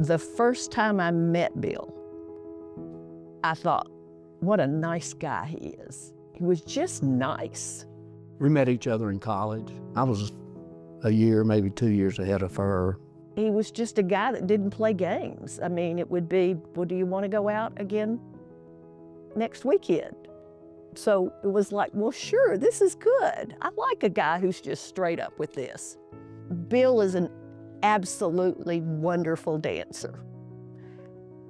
The first time I met Bill, I thought, what a nice guy he is. He was just nice. We met each other in college. I was a year, maybe 2 years ahead of her. He was just a guy that didn't play games. I mean, it would be, well, do you want to go out again next weekend? So it was like, well, sure, this is good. I like a guy who's just straight up with this. Bill is an absolutely wonderful dancer.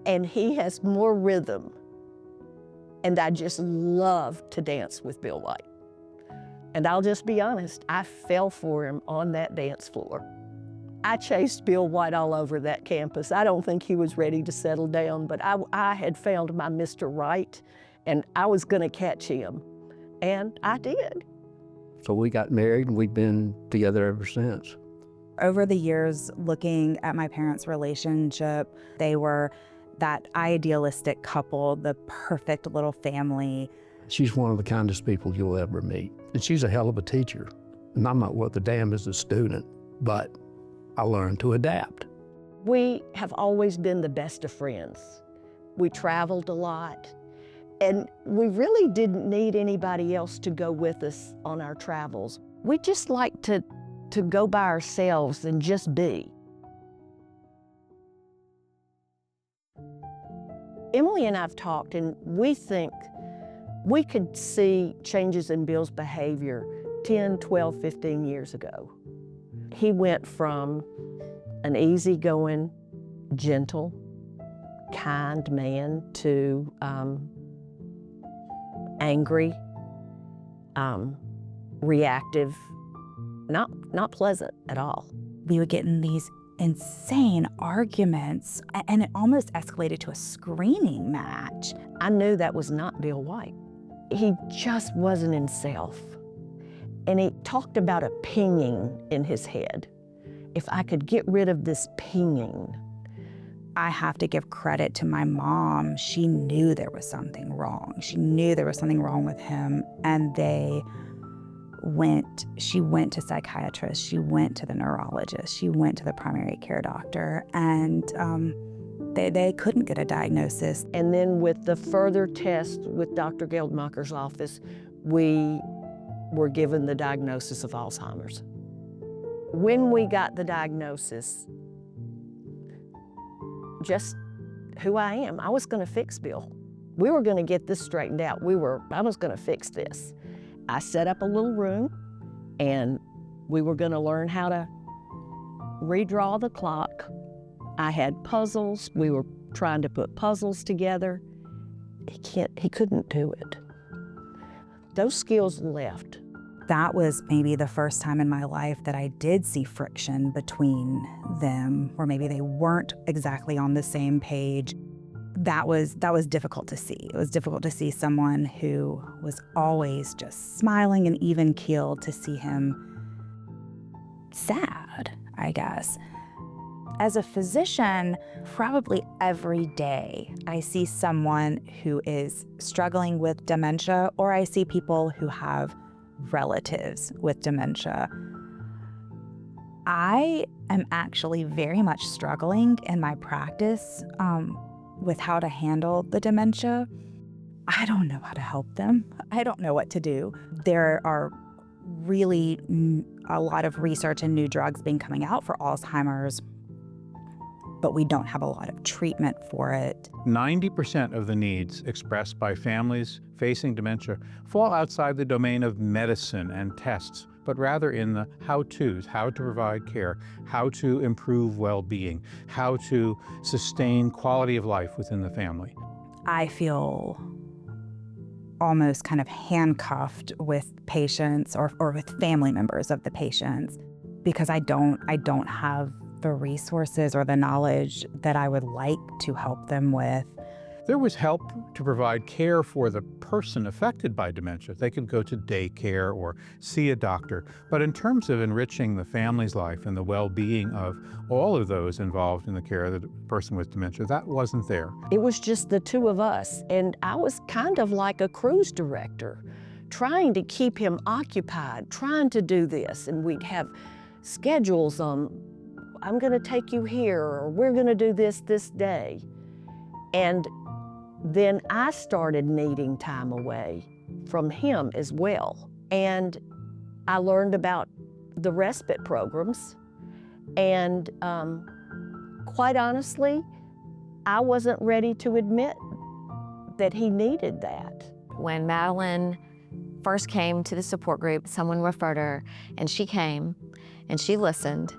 And he has more rhythm. And I just love to dance with Bill White. And I'll just be honest, I fell for him on that dance floor. I chased Bill White all over that campus. I don't think he was ready to settle down, but I had found my Mr. Right, and I was gonna catch him, and I did. So we got married, and we've been together ever since. Over the years, looking at my parents' relationship, they were that idealistic couple, the perfect little family. She's one of the kindest people you'll ever meet. And she's a hell of a teacher. And I'm not worth a damn as a student, but I learned to adapt. We have always been the best of friends. We traveled a lot, and we really didn't need anybody else to go with us on our travels. We just like to go by ourselves and just be. Emily and I have talked, and we think we could see changes in Bill's behavior 10, 12, 15 years ago. He went from an easygoing, gentle, kind man to angry, reactive, not pleasant at all. We would get in these insane arguments, and it almost escalated to a screaming match. I knew that was not Bill White. He just wasn't himself. And he talked about a pinging in his head. If I could get rid of this pinging. I have to give credit to my mom. She knew there was something wrong. She knew there was something wrong with him, and she went to psychiatrists, she went to the neurologist, she went to the primary care doctor, and they couldn't get a diagnosis. And then with the further test with Dr. Geldmacher's office, we were given the diagnosis of Alzheimer's. When we got the diagnosis, just who I am, I was gonna fix Bill. We were gonna get this straightened out. I was gonna fix this. I set up a little room, and we were gonna learn how to redraw the clock. I had puzzles. We were trying to put puzzles together. He couldn't do it. Those skills left. That was maybe the first time in my life that I did see friction between them, or maybe they weren't exactly on the same page. That was difficult to see. It was difficult to see someone who was always just smiling and even-keeled, to see him sad, I guess. As a physician, probably every day I see someone who is struggling with dementia, or I see people who have relatives with dementia. I am actually very much struggling in my practice with how to handle the dementia. I don't know how to help them. I don't know what to do. There are really a lot of research and new drugs being coming out for Alzheimer's, but we don't have a lot of treatment for it. 90% of the needs expressed by families facing dementia fall outside the domain of medicine and tests, but rather in the how-tos, how to provide care, how to improve well-being, how to sustain quality of life within the family. I feel almost kind of handcuffed with patients or with family members of the patients, because I don't have the resources or the knowledge that I would like to help them with. There was help to provide care for the person affected by dementia. They could go to daycare or see a doctor. But in terms of enriching the family's life and the well-being of all of those involved in the care of the person with dementia, that wasn't there. It was just the two of us, and I was kind of like a cruise director, trying to keep him occupied, trying to do this, and we'd have schedules on I'm going to take you here, or we're going to do this day. And then I started needing time away from him as well. And I learned about the respite programs. And quite honestly, I wasn't ready to admit that he needed that. When Madeline first came to the support group, someone referred her, and she came, and she listened,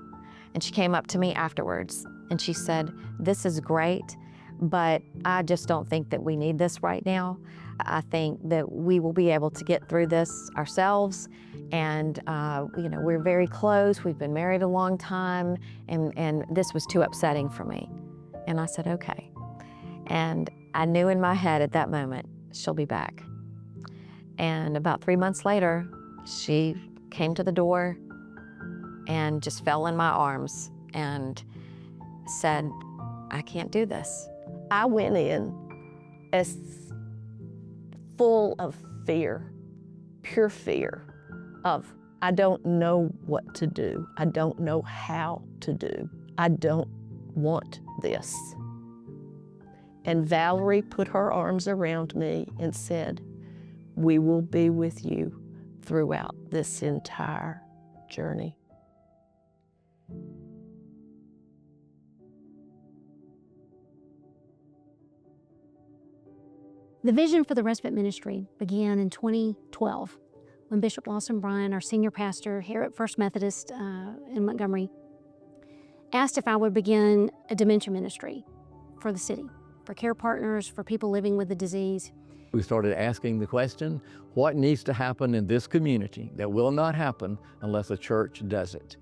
and she came up to me afterwards, and she said, "This is great, but I just don't think that we need this right now. I think that we will be able to get through this ourselves, and we're very close, we've been married a long time, and this was too upsetting for me." And I said, okay. And I knew in my head at that moment, she'll be back. And about 3 months later, she came to the door and just fell in my arms and said, "I can't do this." I went in as full of fear, pure fear of, I don't know what to do. I don't know how to do. I don't want this. And Valerie put her arms around me and said, "We will be with you throughout this entire journey." The vision for the Respite Ministry began in 2012 when Bishop Lawson Bryan, our senior pastor here at First Methodist in Montgomery, asked if I would begin a dementia ministry for the city, for care partners, for people living with the disease. We started asking the question, what needs to happen in this community that will not happen unless a church does it?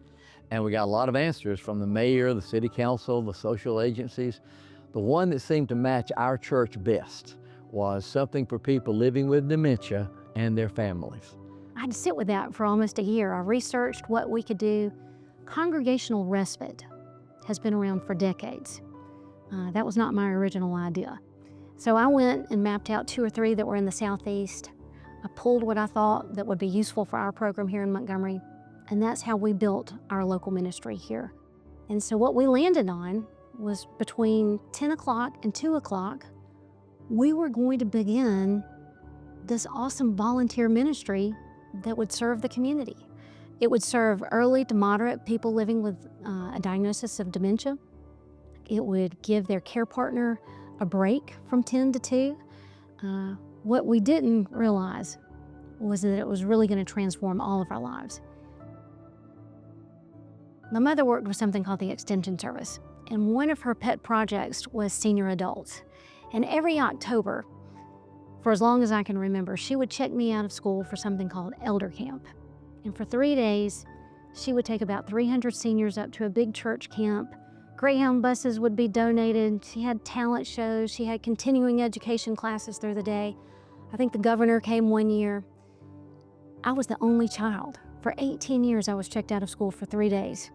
And we got a lot of answers from the mayor, the city council, the social agencies. The one that seemed to match our church best was something for people living with dementia and their families. I had to sit with that for almost a year. I researched what we could do. Congregational respite has been around for decades. That was not my original idea. So I went and mapped out 2 or 3 that were in the Southeast. I pulled what I thought that would be useful for our program here in Montgomery, and that's how we built our local ministry here. And so what we landed on was between 10 o'clock and 2 o'clock, we were going to begin this awesome volunteer ministry that would serve the community. It would serve early to moderate people living with a diagnosis of dementia. It would give their care partner a break from 10 to 2. What we didn't realize was that it was really going to transform all of our lives. My mother worked with something called the Extension Service, and one of her pet projects was senior adults. And every October, for as long as I can remember, she would check me out of school for something called Elder Camp. And for 3 days, she would take about 300 seniors up to a big church camp. Greyhound buses would be donated. She had talent shows. She had continuing education classes through the day. I think the governor came one year. I was the only child. For 18 years, I was checked out of school for 3 days.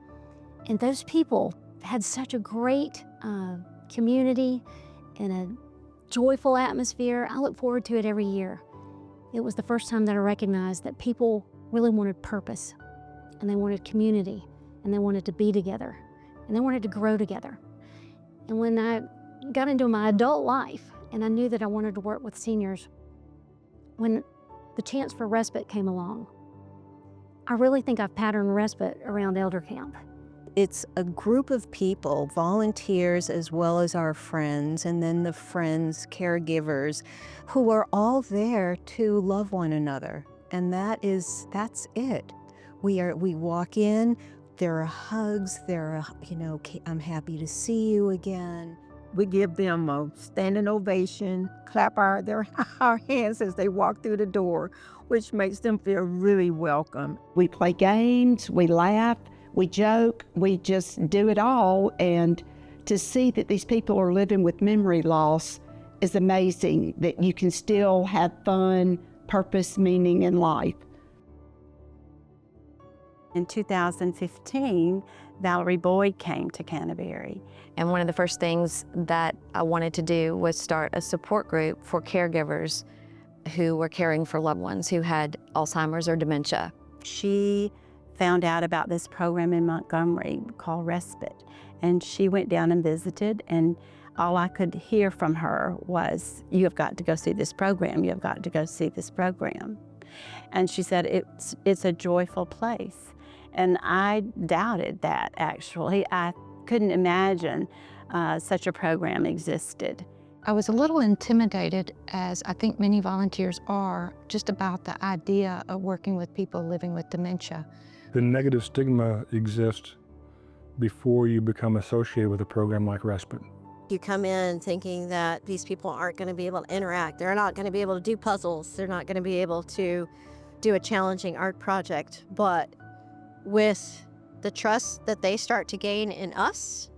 And those people had such a great community and a joyful atmosphere. I look forward to it every year. It was the first time that I recognized that people really wanted purpose, and they wanted community, and they wanted to be together, and they wanted to grow together. And when I got into my adult life, and I knew that I wanted to work with seniors, when the chance for respite came along, I really think I've patterned respite around Elder Camp. It's a group of people, volunteers as well as our friends, and then the friends, caregivers, who are all there to love one another. And that's it. We walk in, there are hugs, I'm happy to see you again. We give them a standing ovation, clap our hands as they walk through the door, which makes them feel really welcome. We play games, we laugh, we joke, we just do it all. And to see that these people are living with memory loss is amazing, that you can still have fun, purpose, meaning in life. In 2015, Valerie Boyd came to Canterbury. And one of the first things that I wanted to do was start a support group for caregivers who were caring for loved ones who had Alzheimer's or dementia. She found out about this program in Montgomery called Respite. And she went down and visited, and all I could hear from her was, "You have got to go see this program. You have got to go see this program." And she said, it's a joyful place. And I doubted that, actually. I couldn't imagine such a program existed. I was a little intimidated, as I think many volunteers are, just about the idea of working with people living with dementia. The negative stigma exists before you become associated with a program like Respite. You come in thinking that these people aren't going to be able to interact. They're not going to be able to do puzzles. They're not going to be able to do a challenging art project. But with the trust that they start to gain in us,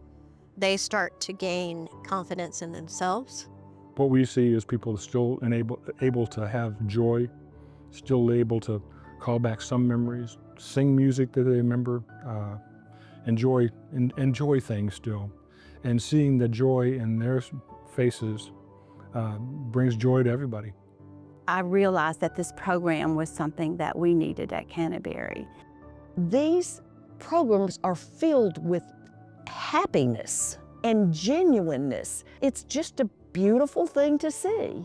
they start to gain confidence in themselves. What we see is people still able to have joy, still able to call back some memories, sing music that they remember, enjoy things still. And seeing the joy in their faces brings joy to everybody. I realized that this program was something that we needed at Canterbury. These programs are filled with happiness and genuineness. It's just a beautiful thing to see.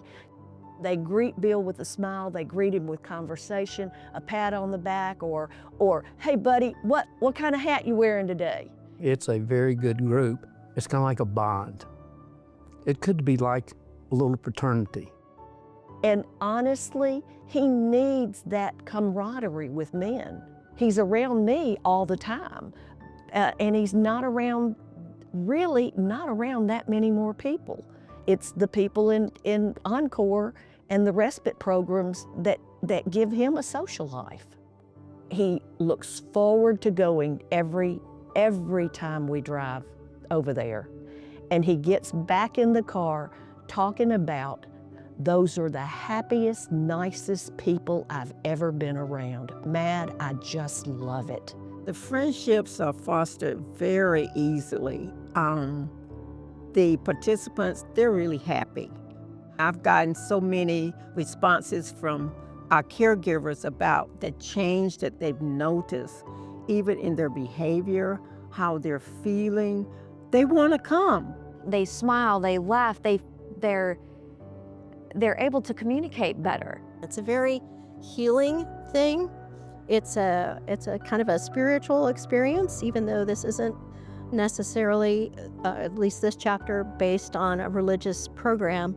They greet Bill with a smile, they greet him with conversation, a pat on the back, or "Hey buddy, what kind of hat you wearing today?" It's a very good group. It's kind of like a bond. It could be like a little fraternity. And honestly, he needs that camaraderie with men. He's around me all the time, and he's not around that many more people. It's the people in Encore and the respite programs that give him a social life. He looks forward to going every time we drive over there. And he gets back in the car talking about, "Those are the happiest, nicest people I've ever been around. Mad, I just love it." The friendships are fostered very easily. The participants, they're really happy. I've gotten so many responses from our caregivers about the change that they've noticed, even in their behavior, how they're feeling. They want to come. They smile, they laugh, they're able to communicate better. It's a very healing thing. It's a kind of a spiritual experience, even though this isn't necessarily, at least this chapter, based on a religious program.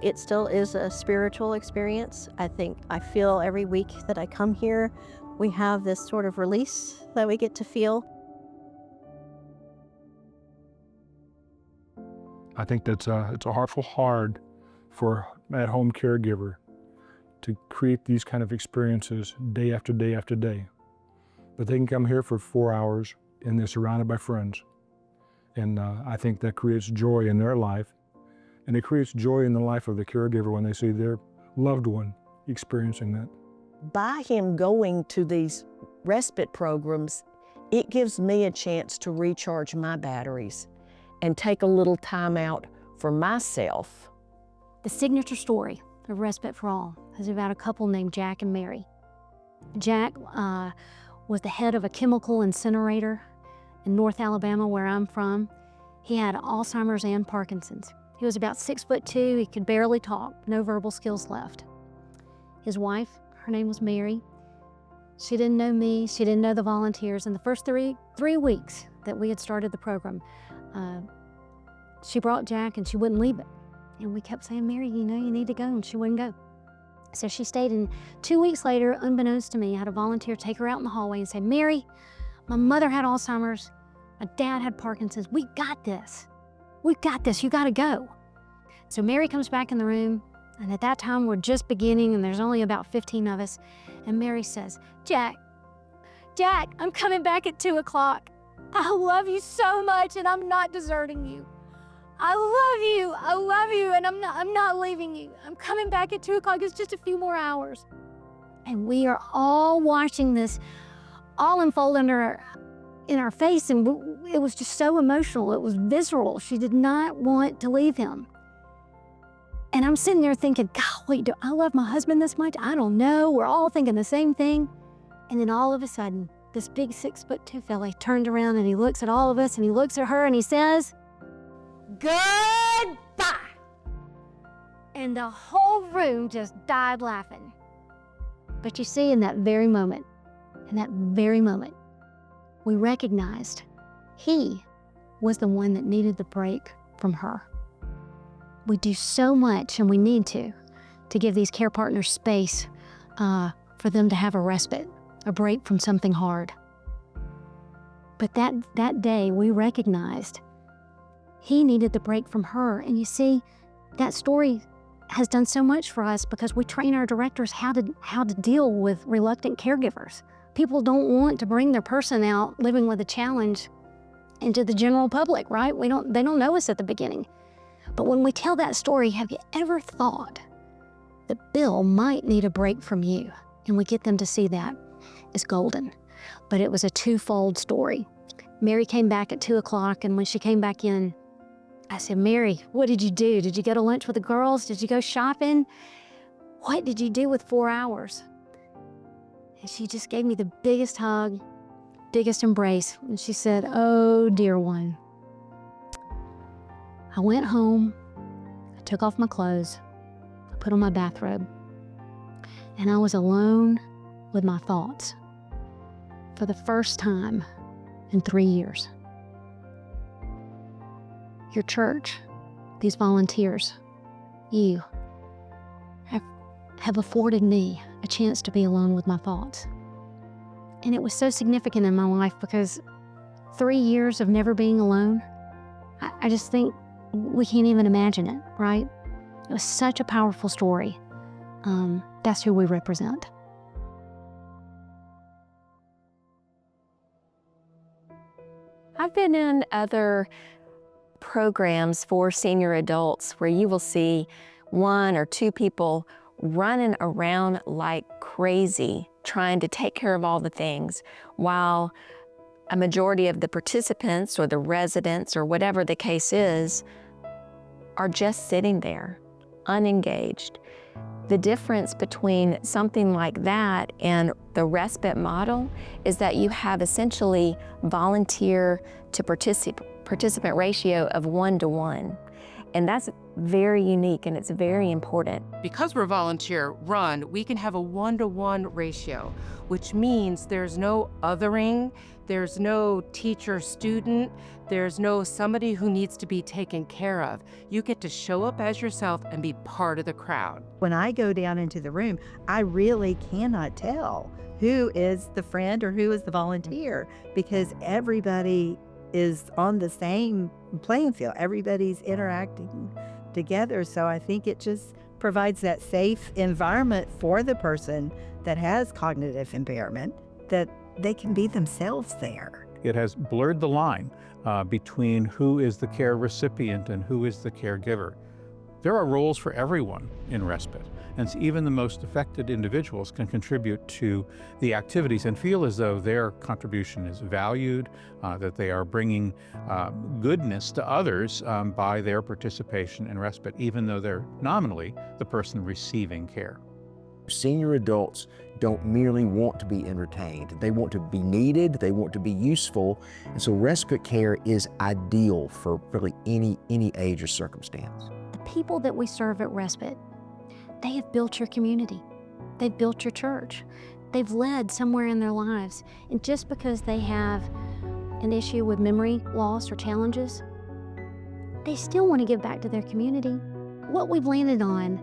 It still is a spiritual experience. I feel every week that I come here, we have this sort of release that we get to feel. I think it's awful hard for at-home caregiver to create these kind of experiences day after day after day. But they can come here for 4 hours and they're surrounded by friends. And I think that creates joy in their life. And it creates joy in the life of the caregiver when they see their loved one experiencing that. By him going to these respite programs, it gives me a chance to recharge my batteries and take a little time out for myself. The signature story of Respite for All is about a couple named Jack and Mary. Jack was the head of a chemical incinerator in North Alabama, where I'm from. He had Alzheimer's and Parkinson's. He was about 6'2", he could barely talk, no verbal skills left. His wife, her name was Mary. She didn't know me, she didn't know the volunteers. In the first three weeks that we had started the program, she brought Jack and she wouldn't leave it. And we kept saying, "Mary, you need to go," and she wouldn't go. So she stayed, and 2 weeks later, unbeknownst to me, I had a volunteer take her out in the hallway and say, "Mary, my mother had Alzheimer's, my dad had Parkinson's, we got this. We've got this, you gotta go." So Mary comes back in the room, and at that time we're just beginning and there's only about 15 of us. And Mary says, Jack, I'm coming back at 2 o'clock. I love you so much and I'm not deserting you. I love you, and I'm not leaving you. I'm coming back at 2 o'clock, it's just a few more hours." And we are all watching this all unfold in our face, and it was just so emotional, it was visceral. She did not want to leave him. And I'm sitting there thinking, golly, do I love my husband this much? I don't know, we're all thinking the same thing. And then all of a sudden, this big 6'2" fella turned around and he looks at all of us and he looks at her and he says, "Goodbye." And the whole room just died laughing. But you see, in that very moment, we recognized he was the one that needed the break from her. We do so much, and we need to give these care partners space for them to have a respite, a break from something hard. But that day, we recognized he needed the break from her. And you see, that story has done so much for us because we train our directors how to deal with reluctant caregivers. People don't want to bring their person out living with a challenge into the general public, right? They don't know us at the beginning. But when we tell that story, have you ever thought that Bill might need a break from you? And we get them to see that as golden. But it was a twofold story. Mary came back at 2 o'clock, and when she came back in, I said, "Mary, what did you do? Did you go to lunch with the girls? Did you go shopping? What did you do with 4 hours?" And she just gave me the biggest hug, biggest embrace. And she said, "Oh, dear one." I went home, I took off my clothes, I put on my bathrobe, and I was alone with my thoughts for the first time in 3 years. Your church, these volunteers, you have afforded me a chance to be alone with my thoughts. And it was so significant in my life because 3 years of never being alone, I just think we can't even imagine it, right? It was such a powerful story. That's who we represent. I've been in other programs for senior adults where you will see 1 or 2 people running around like crazy trying to take care of all the things, while a majority of the participants or the residents or whatever the case is are just sitting there, unengaged. The difference between something like that and the respite model is that you have essentially volunteer to participant ratio of 1 to 1. And that's very unique and it's very important. Because we're volunteer run, we can have a 1-to-1 ratio, which means there's no othering, there's no teacher-student, there's no somebody who needs to be taken care of. You get to show up as yourself and be part of the crowd. When I go down into the room, I really cannot tell who is the friend or who is the volunteer because everybody is on the same playing field. Everybody's interacting together. So I think it just provides that safe environment for the person that has cognitive impairment, that they can be themselves there. It has blurred the line between who is the care recipient and who is the caregiver. There are roles for everyone in respite, and even the most affected individuals can contribute to the activities and feel as though their contribution is valued, that they are bringing goodness to others by their participation in respite, even though they're nominally the person receiving care. Senior adults don't merely want to be entertained. They want to be needed, they want to be useful, and so respite care is ideal for really any age or circumstance. The people that we serve at Respite, they have built your community. They've built your church. They've led somewhere in their lives. And just because they have an issue with memory loss or challenges, they still want to give back to their community. What we've landed on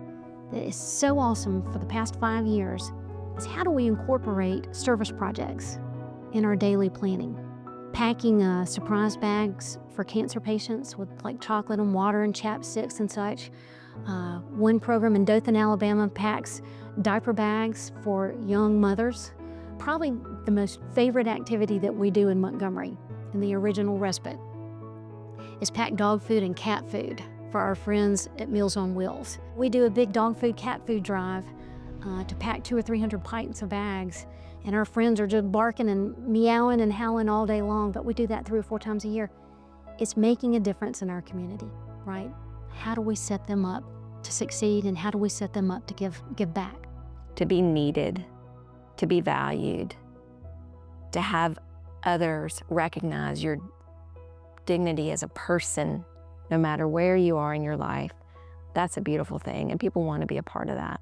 that is so awesome for the past 5 years is how do we incorporate service projects in our daily planning? Packing surprise bags for cancer patients with like chocolate and water and chapsticks and such. One program in Dothan, Alabama packs diaper bags for young mothers. Probably the most favorite activity that we do in Montgomery, in the original Respite, is pack dog food and cat food for our friends at Meals on Wheels. We do a big dog food, cat food drive to pack 200 or 300 pints of bags, and our friends are just barking and meowing and howling all day long, but we do that 3 or 4 times a year. It's making a difference in our community, right? How do we set them up to succeed, and how do we set them up to give back? To be needed, to be valued, to have others recognize your dignity as a person, no matter where you are in your life, that's a beautiful thing, and people want to be a part of that.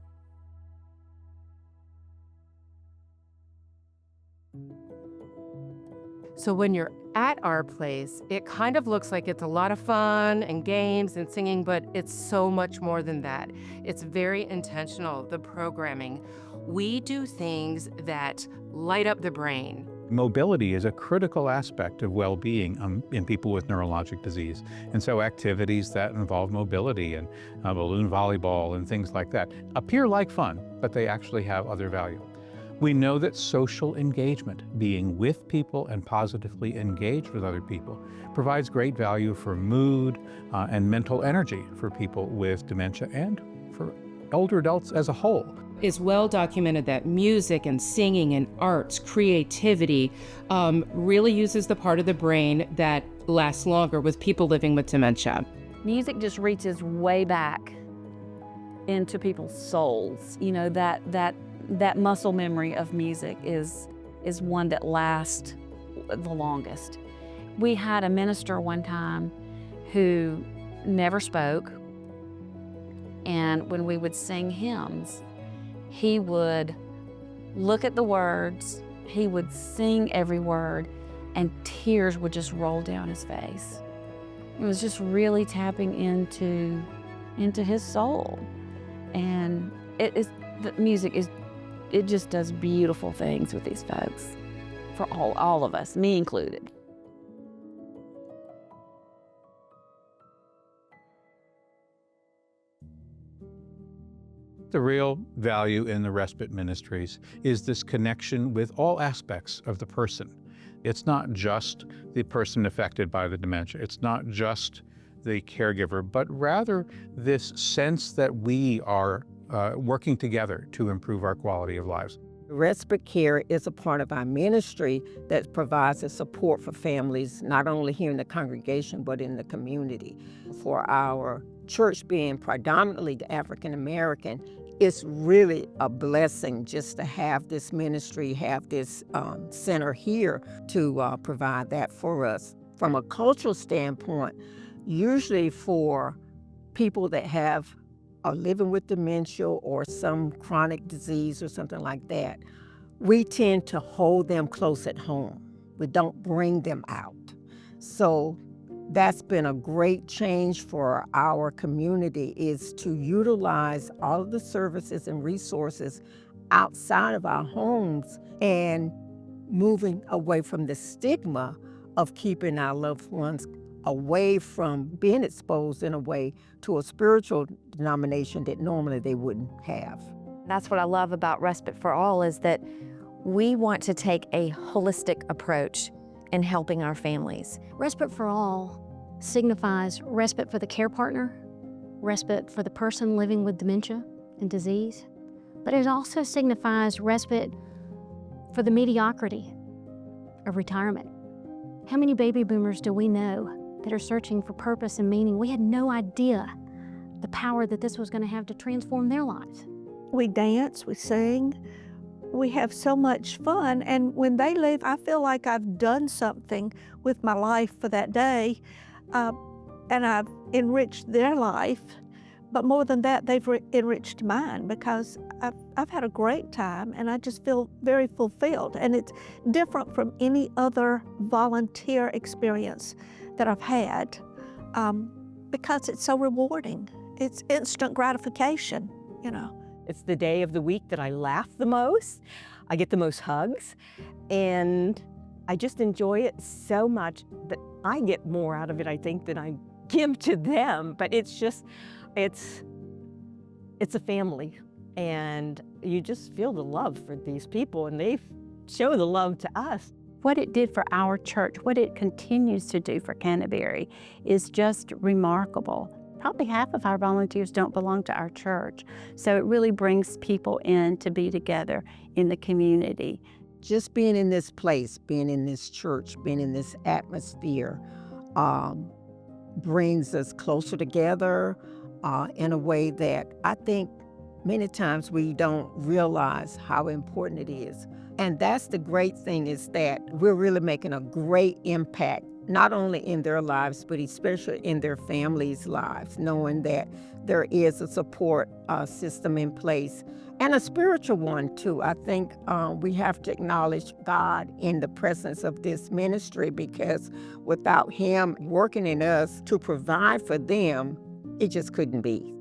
So when you're at our place, it kind of looks like it's a lot of fun and games and singing, but it's so much more than that. It's very intentional, the programming. We do things that light up the brain. Mobility is a critical aspect of well-being in people with neurologic disease. And so activities that involve mobility and balloon volleyball and things like that appear like fun, but they actually have other value. We know that social engagement, being with people and positively engaged with other people, provides great value for mood and mental energy for people with dementia and for older adults as a whole. It's well documented that music and singing and arts, creativity, really uses the part of the brain that lasts longer with people living with dementia. Music just reaches way back into people's souls. You know, that muscle memory of music is one that lasts the longest. We had a minister one time who never spoke, and when we would sing hymns, he would look at the words, he would sing every word, and tears would just roll down his face. It was just really tapping into his soul. And the music it just does beautiful things with these folks, for all of us, me included. The real value in the respite ministries is this connection with all aspects of the person. It's not just the person affected by the dementia. It's not just the caregiver, but rather this sense that we are working together to improve our quality of lives. Respite care is a part of our ministry that provides the support for families, not only here in the congregation, but in the community. For our church being predominantly African American, it's really a blessing just to have this ministry, have this center here to provide that for us. From a cultural standpoint, usually for people that are living with dementia or some chronic disease or something like that, we tend to hold them close at home. We don't bring them out. So that's been a great change for our community, is to utilize all of the services and resources outside of our homes and moving away from the stigma of keeping our loved ones away from being exposed in a way to a spiritual denomination that normally they wouldn't have. That's what I love about Respite for All, is that we want to take a holistic approach in helping our families. Respite for All signifies respite for the care partner, respite for the person living with dementia and disease, but it also signifies respite for the mediocrity of retirement. How many baby boomers do we know that are searching for purpose and meaning? We had no idea the power that this was going to have to transform their lives. We dance, we sing, we have so much fun, and when they leave, I feel like I've done something with my life for that day, and I've enriched their life, but more than that, they've enriched mine, because I've had a great time, and I just feel very fulfilled, and it's different from any other volunteer experience that I've had, because it's so rewarding. It's instant gratification, you know. It's the day of the week that I laugh the most, I get the most hugs, and I just enjoy it so much that I get more out of it, I think, than I give to them. But it's just, it's a family, and you just feel the love for these people, and they show the love to us. What it did for our church, what it continues to do for Canterbury, is just remarkable. Probably half of our volunteers don't belong to our church, so it really brings people in to be together in the community. Just being in this place, being in this church, being in this atmosphere brings us closer together in a way that I think Many times we don't realize how important it is. And that's the great thing, is that we're really making a great impact, not only in their lives, but especially in their families' lives, knowing that there is a support system in place, and a spiritual one too. I think we have to acknowledge God in the presence of this ministry, because without Him working in us to provide for them, it just couldn't be.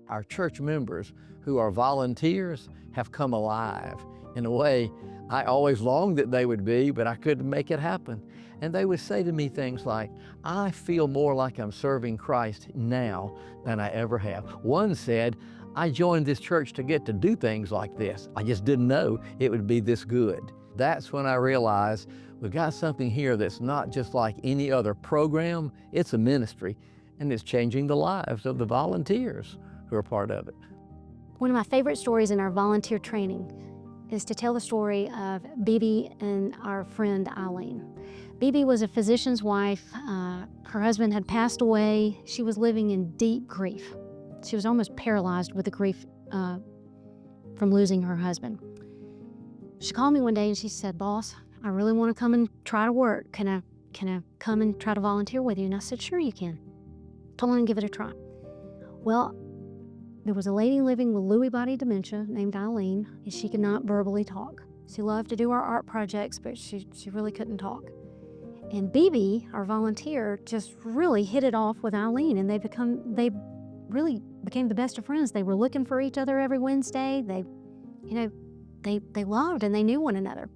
Our church members who are volunteers have come alive in a way I always longed that they would be, but I couldn't make it happen. And they would say to me things like, I feel more like I'm serving Christ now than I ever have. One said, I joined this church to get to do things like this. I just didn't know it would be this good. That's when I realized we've got something here that's not just like any other program, it's a ministry, and it's changing the lives of the volunteers who are part of it. One of my favorite stories in our volunteer training is to tell the story of Bibi and our friend Eileen. Bibi was a physician's wife. Her husband had passed away. She was living in deep grief. She was almost paralyzed with the grief from losing her husband. She called me one day and she said, boss, I really want to come and try to work. Can I come and try to volunteer with you? And I said, sure you can. Told her to give it a try. Well, there was a lady living with Lewy body dementia named Eileen, and she could not verbally talk. She loved to do our art projects, but she really couldn't talk. And Bibi, our volunteer, just really hit it off with Eileen, and they really became the best of friends. They were looking for each other every Wednesday. They loved and they knew one another.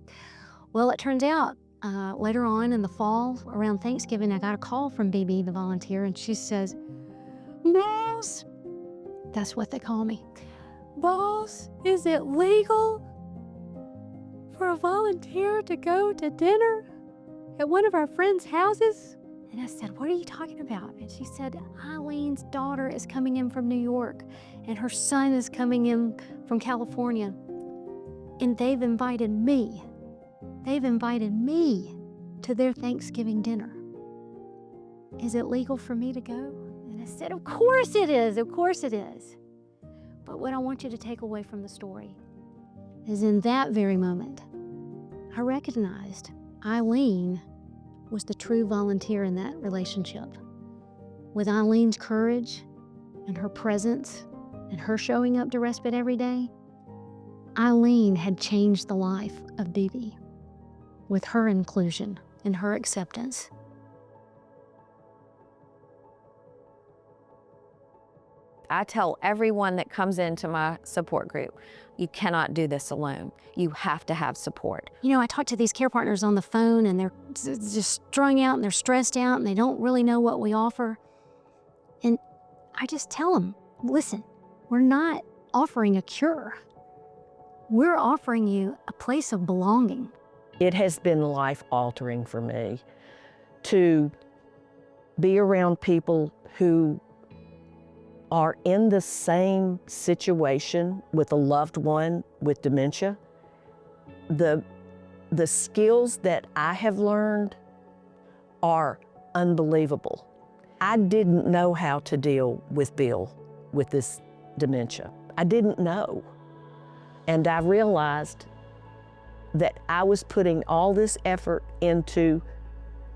Well, it turns out later on in the fall, around Thanksgiving, I got a call from Bibi, the volunteer, and she says, boss, that's what they call me. Boss, is it legal for a volunteer to go to dinner at one of our friends' houses? And I said, what are you talking about? And she said, Eileen's daughter is coming in from New York, and her son is coming in from California, and they've invited me. They've invited me to their Thanksgiving dinner. Is it legal for me to go? And I said, of course it is, of course it is. But what I want you to take away from the story is in that very moment, I recognized Eileen was the true volunteer in that relationship. With Eileen's courage and her presence and her showing up to Respite every day, Eileen had changed the life of Bibi with her inclusion and her acceptance. I tell everyone that comes into my support group, you cannot do this alone. You have to have support. You know, I talk to these care partners on the phone and they're just strung out and they're stressed out and they don't really know what we offer. And I just tell them, listen, we're not offering a cure. We're offering you a place of belonging. It has been life-altering for me to be around people who are in the same situation with a loved one with dementia. The skills that I have learned are unbelievable. I didn't know how to deal with Bill with this dementia. I didn't know. And I realized that I was putting all this effort into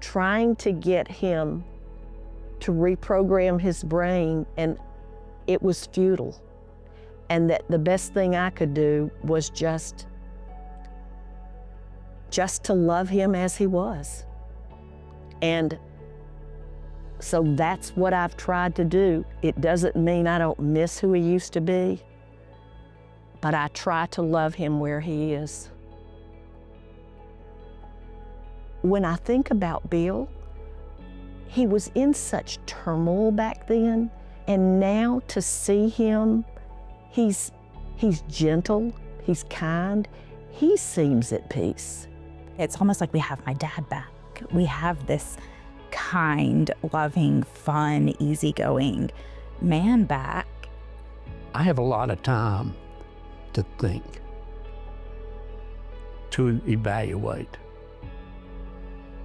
trying to get him to reprogram his brain, and it was futile. And that the best thing I could do was just to love him as he was. And so that's what I've tried to do. It doesn't mean I don't miss who he used to be, but I try to love him where he is. When I think about Bill, he was in such turmoil back then, and now to see him, he's gentle, he's kind, he seems at peace. It's almost like we have my dad back. We have this kind, loving, fun, easygoing man back. I have a lot of time to think, to evaluate,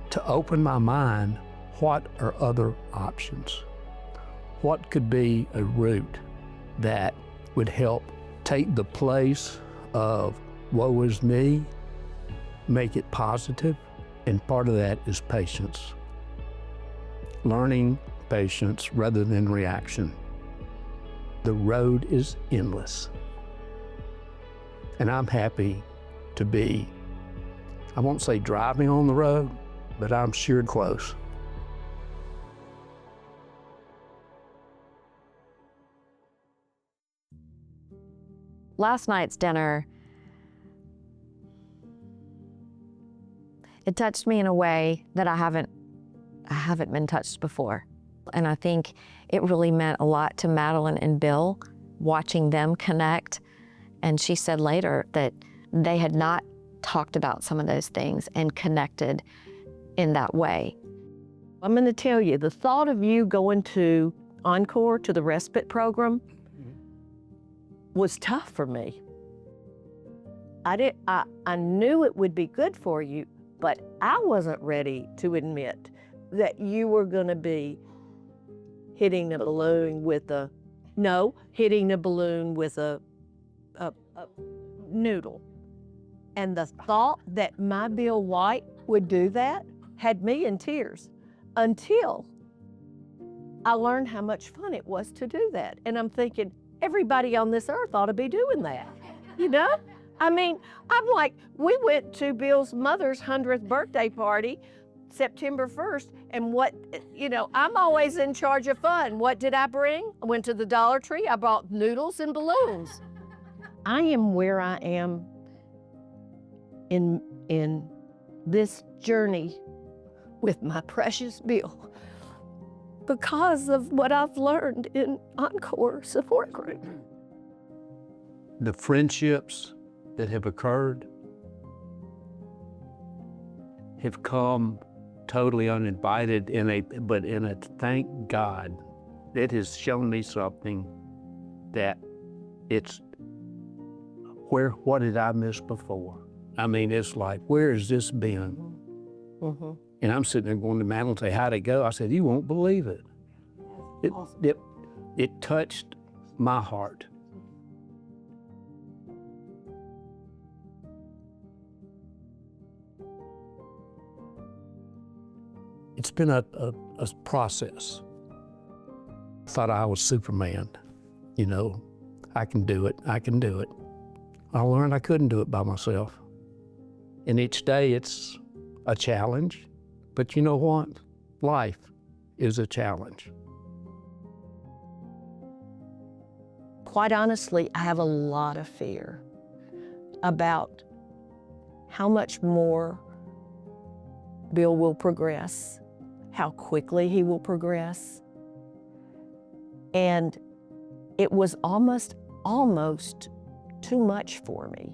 to open my mind. What are other options? What could be a route that would help take the place of woe is me, make it positive, and part of that is patience. Learning patience rather than reaction. The road is endless. And I'm happy to be, I won't say driving on the road, but I'm sure close. Last night's dinner, it touched me in a way that I haven't been touched before. And I think it really meant a lot to Madeline and Bill, watching them connect. And she said later that they had not talked about some of those things and connected in that way. I'm going to tell you, the thought of you going to Encore, to the Respite program, was tough for me. I knew it would be good for you, but I wasn't ready to admit that you were going to be hitting a balloon with a noodle. And the thought that my Bill White would do that had me in tears until I learned how much fun it was to do that. And I'm thinking, everybody on this earth ought to be doing that, you know? I mean, I'm like, we went to Bill's mother's 100th birthday party, September 1st, and I'm always in charge of fun. What did I bring? I went to the Dollar Tree, I brought noodles and balloons. I am where I am in this journey with my precious Bill because of what I've learned in Encore support group. The friendships that have occurred have come totally uninvited but in a thank God, it has shown me something that what did I miss before? I mean, it's like, where has this been? Mm-hmm. And I'm sitting there going to Madeline and say, how'd it go? I said, you won't believe it. It touched my heart. It's been a process. I thought I was Superman. I can do it, I can do it. I learned I couldn't do it by myself. And each day it's a challenge, but you know what? Life is a challenge. Quite honestly, I have a lot of fear about how much more Bill will progress, how quickly he will progress. And it was almost too much for me.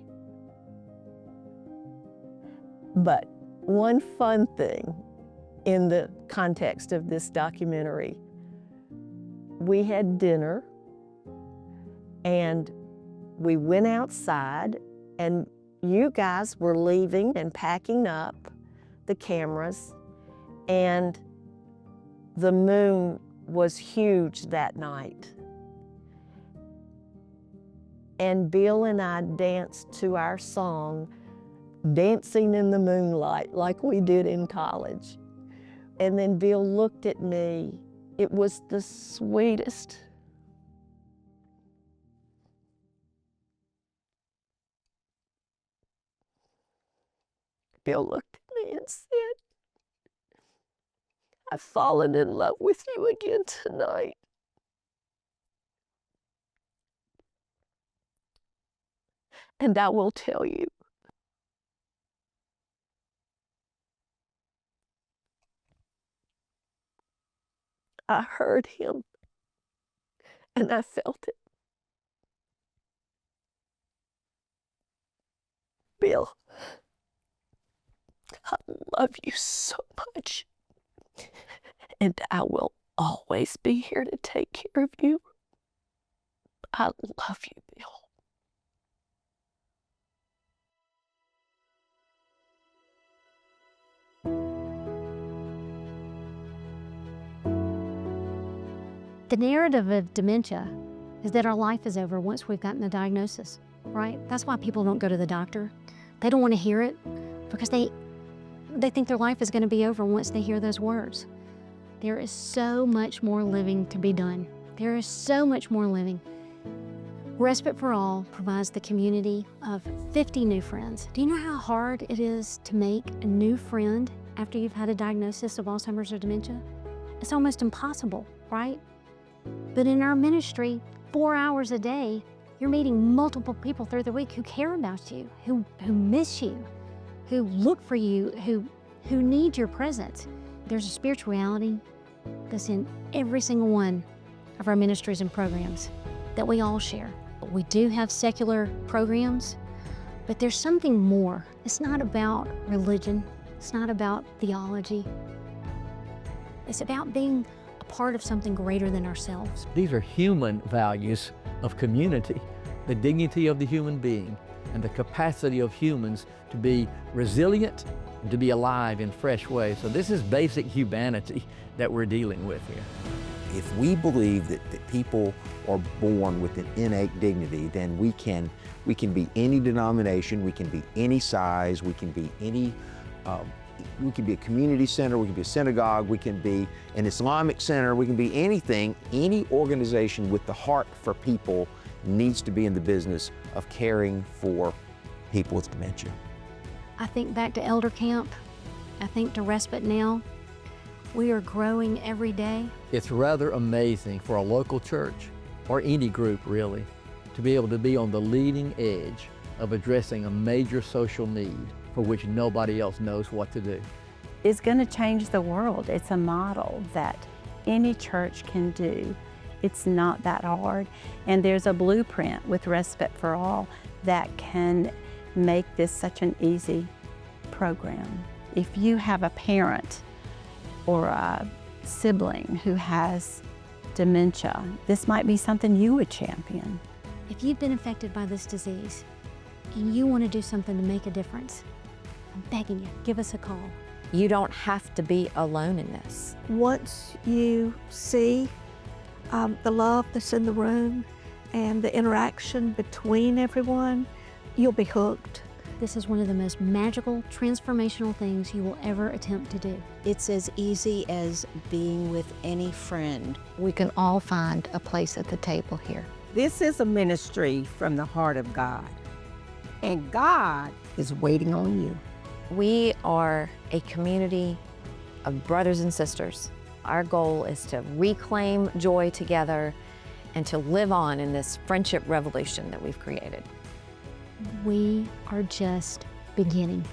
But one fun thing in the context of this documentary, we had dinner and we went outside and you guys were leaving and packing up the cameras, and the moon was huge that night. And Bill and I danced to our song, Dancing in the Moonlight, like we did in college. And then Bill looked at me. It was the sweetest. Bill looked at me and said, I've fallen in love with you again tonight. And I will tell you, I heard him and I felt it. Bill, I love you so much. And I will always be here to take care of you. I love you, Bill. The narrative of dementia is that our life is over once we've gotten the diagnosis, right? That's why people don't go to the doctor. They don't want to hear it because they think their life is going to be over once they hear those words. There is so much more living to be done. There is so much more living. Respite for All provides the community of 50 new friends. Do you know how hard it is to make a new friend after you've had a diagnosis of Alzheimer's or dementia? It's almost impossible, right? But in our ministry, 4 hours a day, you're meeting multiple people through the week who care about you, who miss you, who look for you, who need your presence. There's a spirituality that's in every single one of our ministries and programs that we all share. We do have secular programs, but there's something more. It's not about religion. It's not about theology. It's about being a part of something greater than ourselves. These are human values of community, the dignity of the human being and the capacity of humans to be resilient and to be alive in fresh ways. So this is basic humanity that we're dealing with here. If we believe that people are born with an innate dignity, then we can be any denomination, we can be any size, we can be any, we can be a community center, we can be a synagogue, we can be an Islamic center, we can be anything. Any organization with the heart for people needs to be in the business of caring for people with dementia. I think back to Elder Camp. I think to Respite now. We are growing every day. It's rather amazing for a local church, or any group really, to be able to be on the leading edge of addressing a major social need for which nobody else knows what to do. It's going to change the world. It's a model that any church can do. It's not that hard. And there's a blueprint with Respite for All that can make this such an easy program. If you have a parent or a sibling who has dementia, this might be something you would champion. If you've been affected by this disease and you want to do something to make a difference, I'm begging you, give us a call. You don't have to be alone in this. Once you see the love that's in the room and the interaction between everyone, you'll be hooked. This is one of the most magical, transformational things you will ever attempt to do. It's as easy as being with any friend. We can all find a place at the table here. This is a ministry from the heart of God, and God is waiting on you. We are a community of brothers and sisters. Our goal is to reclaim joy together and to live on in this friendship revolution that we've created. We are just beginning.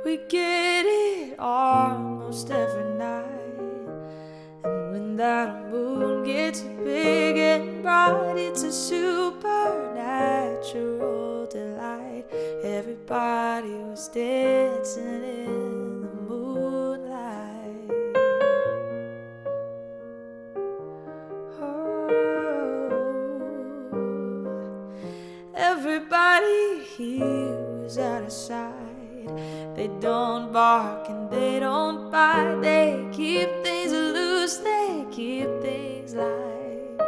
We get it almost every night, and when that moon gets big and bright, it's a supernatural delight. Everybody was dancing in the moonlight. Oh, everybody here was out of sight. They don't bark and they don't bite. They keep things loose, they keep things light.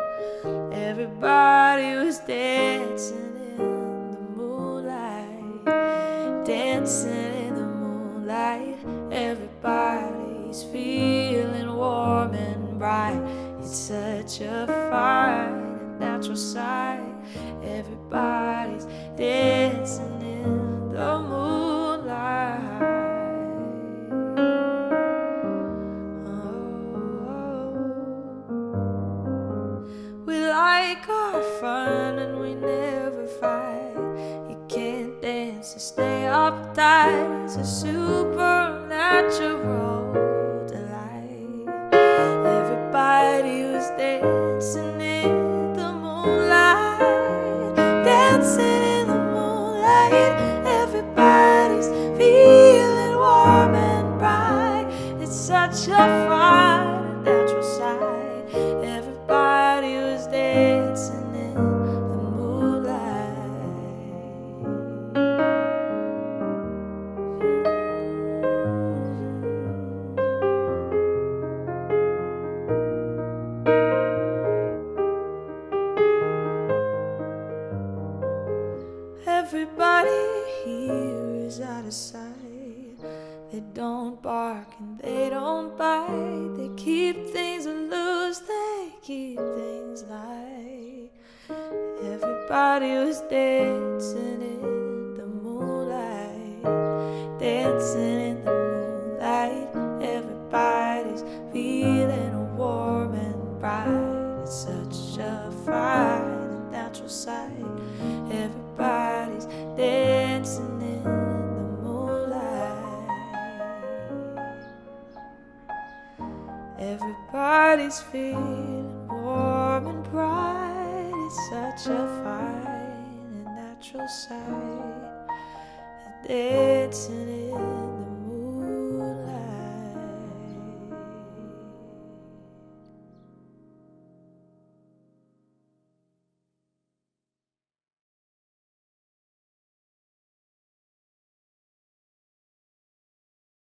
Everybody was dancing in the moonlight, dancing in the moonlight. Everybody's feeling warm and bright. It's such a fine and natural sight. Everybody's dancing in the moonlight. We like our fun and we never fight. You can't dance and stay uptight. It's a supernatural delight. Everybody was dancing in the moonlight, such a fine and natural sight. Everybody was dancing in the moonlight. Everybody here is out of sight. They don't bark and they don't bite. They keep things loose, they keep things light. Everybody was dancing in the moonlight, dancing in the moonlight. Everybody's feeling warm and bright. It's such a fine and natural sight. Everybody's dancing in the moonlight. Everybody's feeling warm and bright. It's such a fine and natural sight. Dancing in the moonlight.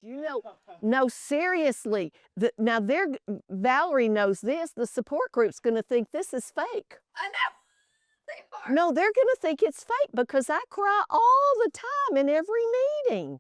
You know, no, seriously. Now, Valerie knows this. The support group's going to think this is fake. I know. They are. No, they're going to think it's fake because I cry all the time in every meeting.